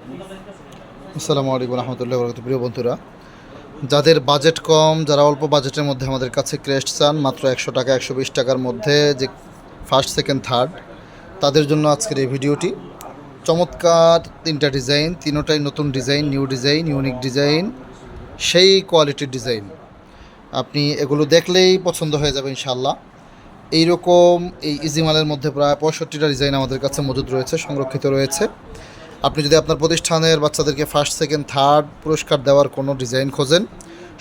আসসালামু আলাইকুম রহমতুল্লাহ বরকাতুহু। প্রিয় বন্ধুরা, যাদের বাজেট কম, যারা অল্প বাজেটের মধ্যে আমাদের কাছে ক্রেস্ট চান মাত্র 100 টাকা 120 টাকার মধ্যে, যে ফার্স্ট সেকেন্ড থার্ড, তাদের জন্য আজকের এই ভিডিওটি। চমৎকার তিনটা ডিজাইন, তিনোটাই নতুন design, new design, unique design, সেই কোয়ালিটির ডিজাইন। আপনি এগুলো দেখলেই পছন্দ হয়ে যাবে ইনশাআল্লাহ। এইরকম এই ইজিমালের মধ্যে প্রায় 65টা ডিজাইন আমাদের কাছে মজুদ রয়েছে, সংরক্ষিত রয়েছে। আপনি যদি আপনার প্রতিষ্ঠানের বাচ্চাদেরকে ফার্স্ট সেকেন্ড থার্ড পুরস্কার দেওয়ার কোনো ডিজাইন খোঁজেন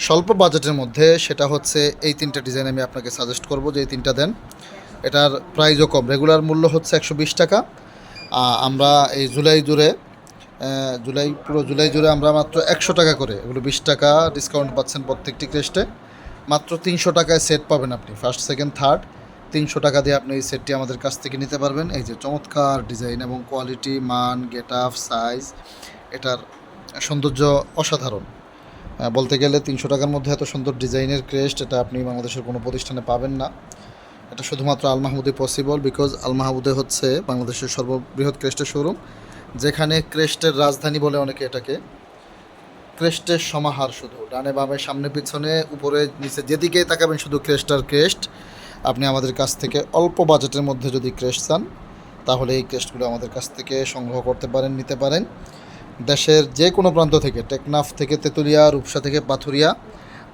স্বল্প বাজেটের মধ্যে, সেটা হচ্ছে এই তিনটা ডিজাইন আমি আপনাকে সাজেস্ট করব যে এই তিনটা দেন। এটার প্রাইসও কম, রেগুলার মূল্য হচ্ছে 120 টাকা। আমরা এই পুরো জুলাই জুড়ে আমরা মাত্র 100 টাকা করে, এগুলো 20 টাকা ডিসকাউন্ট পাচ্ছেন প্রত্যেকটি ক্রেস্টে। মাত্র 300 টাকায় সেট পাবেন আপনি, ফার্স্ট সেকেন্ড থার্ড 300 টাকা দিয়ে আপনি এই সেটটি আমাদের কাছ থেকে নিতে পারবেন। এই যে চমৎকার ডিজাইন এবং কোয়ালিটি, মান, গেট আপ, সাইজ, এটার সৌন্দর্য অসাধারণ। বলতে গেলে 300 টাকার মধ্যে এত সুন্দর ডিজাইনের ক্রেস্ট এটা আপনি বাংলাদেশের কোনো প্রতিষ্ঠানে পাবেন না। এটা শুধুমাত্র আল মাহমুদে পসিবল, বিকজ আল মাহমুদে হচ্ছে বাংলাদেশের সর্ববৃহৎ ক্রেস্টের শোরুম, যেখানে ক্রেস্টের রাজধানী বলে অনেকে এটাকে। ক্রেস্টের সমাহার, শুধু ডানে বামে সামনে পিছনে উপরে নিচে যেদিকেই তাকাবেন শুধু ক্রেস্ট আর ক্রেস্ট। আপনি আমাদের কাছ থেকে অল্প বাজেটের মধ্যে যদি ক্রেস্ট চান, তাহলে এই ক্রেস্টগুলো আমাদের কাছ থেকে সংগ্রহ করতে পারেন, নিতে পারেন। দেশের যে কোনো প্রান্ত থেকে, টেকনাফ থেকে তেঁতুলিয়া, রূপসা থেকে পাথুরিয়া,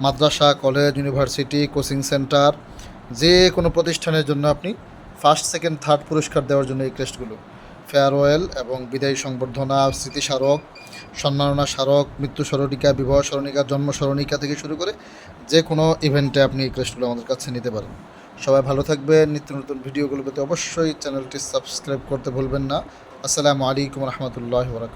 মাদ্রাসা, কলেজ, ইউনিভার্সিটি, কোচিং সেন্টার, যে কোনো প্রতিষ্ঠানের জন্য আপনি ফার্স্ট সেকেন্ড থার্ড পুরস্কার দেওয়ার জন্য এই ক্রেস্টগুলো, ফেয়ারওয়েল এবং বিদায়ী সংবর্ধনা, স্মৃতিস্মারক, সম্মাননা স্মারক, মৃত্যু স্মরণিকা, বিবাহ স্মরণিকা, জন্ম স্মরণিকা থেকে শুরু করে যে কোনো ইভেন্টে আপনি এই ক্রেস্টগুলো আমাদের কাছে নিতে পারেন। সবাই ভালো থাকবেন। নিত্য নতুন ভিডিওগুলো পেতে অবশ্যই চ্যানেলটি সাবস্ক্রাইব করতে ভুলবেন না। আসসালামু আলাইকুম রহমতুল্লাহ বরকাতুহু।